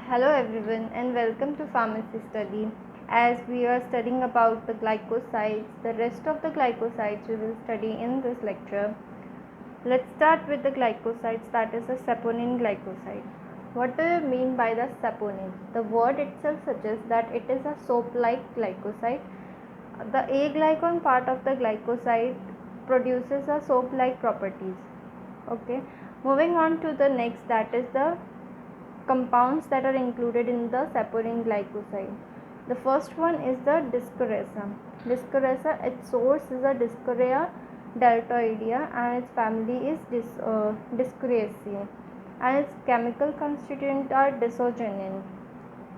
Hello everyone and welcome to Pharmacy Study. As we are studying about the glycosides, the rest of the glycosides we will study in this lecture. Let's start with the glycosides, that is the saponin glycoside. What do you mean by the saponin? The word itself suggests that it is a soap-like glycoside. The A-glycan part of the glycoside produces a soap-like properties. Okay, moving on to the next, that is the compounds that are included in the saponin glycoside. The first one is the Discoraza. Discoraza, its source is a Discorea deltoidea and its family is Discoraceae, and its chemical constituents are disogenin.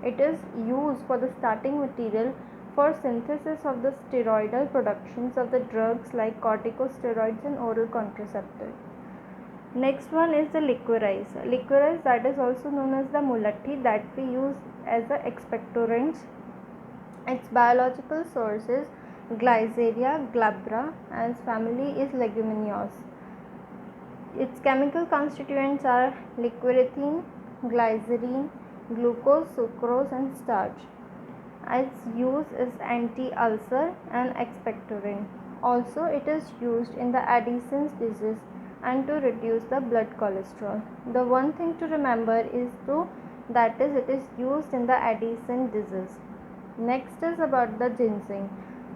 It is used for the starting material for synthesis of the steroidal productions of the drugs like corticosteroids and oral contraceptives. Next one is the liquorize. Liquorize, that is also known as the mulatti, that we use as the expectorants. Its biological source is Glyceria glabra and its family is Leguminous. Its chemical constituents are liquorethine, glycerine, glucose, sucrose and starch. Its use is anti-ulcer and expectorant. Also, it is used in the Addison's disease and to reduce the blood cholesterol. The one thing to remember is it is used in the Addison disease. Next is about the ginseng.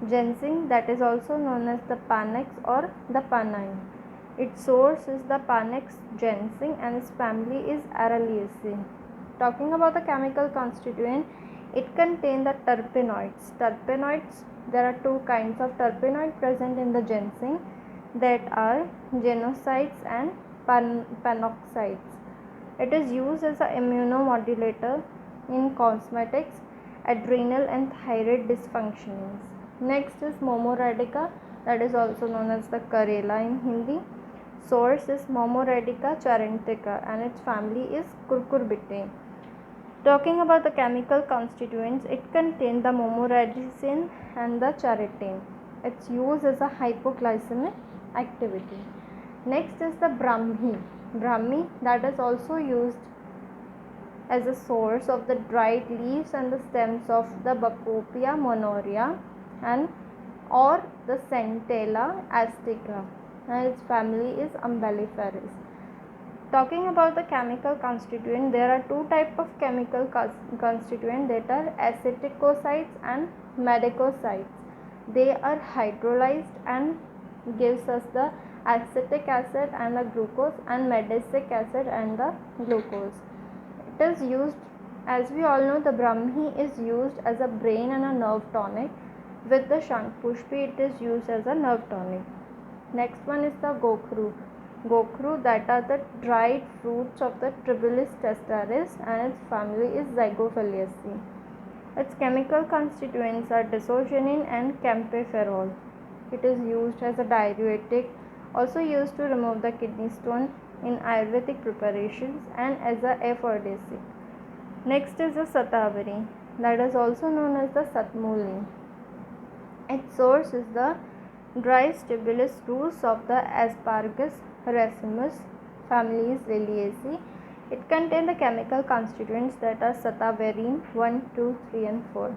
Ginseng, that is also known as the Panax or the Panae. Its source is the Panax ginseng and its family is Araliaceae. Talking about the chemical constituent, it contains the terpenoids. Terpenoids, there are two kinds of terpenoid present in the ginseng, that are genosides and panoxides. It is used as an immunomodulator in cosmetics, adrenal and thyroid dysfunctions. Next is Momo radica, that is also known as the Karela in Hindi. Source is Momo radica charantica and its family is Cucurbitaceae. Talking about the chemical constituents, it contains the momoradicin and the charetane. Its use is a hypoglycemic activity. Next is the Brahmi. Brahmi, that is also used as a source of the dried leaves and the stems of the Bacopia monoria and or the Centella azteca, and its family is Umbelliferous. Talking about the chemical constituent, there are two types of chemical constituent, that are acetylosides and medicosides. They are hydrolyzed and gives us the acetic acid and the glucose, and medicic acid and the glucose. It is used, as we all know, the Brahmi is used as a brain and a nerve tonic. With the Shankpushpi, it is used as a nerve tonic. Next one is the Gokhru. Gokhru, that are the dried fruits of the Tribulus testaris and its family is Zygophiliaceae. Its chemical constituents are disogenin and camphorol. It is used as a diuretic, also used to remove the kidney stone in Ayurvedic preparations and as a aphrodisiac. Next is the Satavari, that is also known as the Satmuli. Its source is the dry stibulus roots of the Asparagus racemus, family is Liliaceae. It contains the chemical constituents that are sataverine 1, 2, 3 and 4.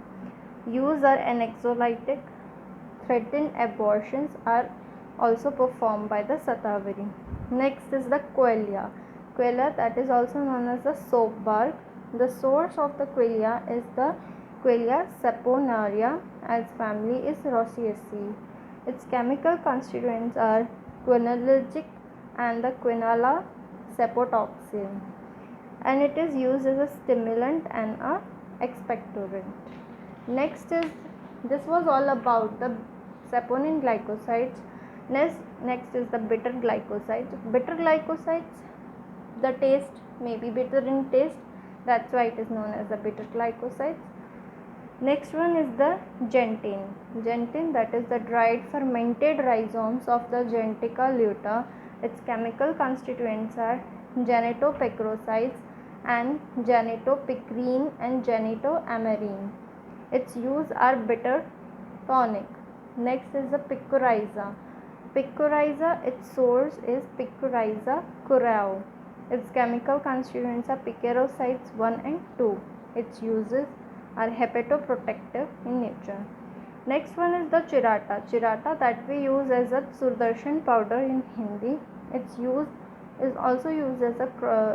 Use are anxiolytic. Threatened abortions are also performed by the sataverine. Next is the Quelea. Quelea, that is also known as the soap bark. The source of the Quelea is the Quelea saponaria, as family is Rosaceae. Its chemical constituents are quinalytic and the quinala sapotoxin, and it is used as a stimulant and a expectorant. Next is, this was all about the saponin glycosides. Next is the bitter glycosides. Bitter glycosides, the taste may be bitter in taste, that's why it is known as the bitter glycosides. Next one is the gentian. Gentian, that is the dried fermented rhizomes of the Gentica lutea. Its chemical constituents are genetopecrosides and genetopicrine and genetoamarine. Its use are bitter tonic. Next is the Picorrhiza. Picorrhiza, its source is Picorrhiza curao. Its chemical constituents are picarocytes 1 and 2. Its uses are hepatoprotective in nature. Next one is the chirata. Chirata that we use as a Sudarshan powder in Hindi. Its use is also used as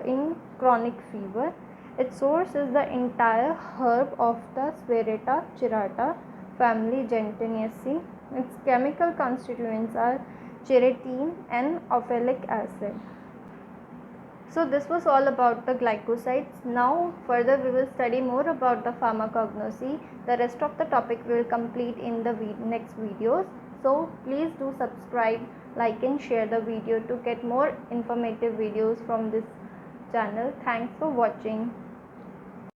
in chronic fever. Its source is the entire herb of the Sphaerata chirata family Gentianaceae. Its chemical constituents are cheratin and oxalic acid. So this was all about the glycosides. Now further we will study more about the pharmacognosy. The rest of the topic we will complete in the next videos. So please do subscribe, like and share the video to get more informative videos from this channel. Thanks for watching.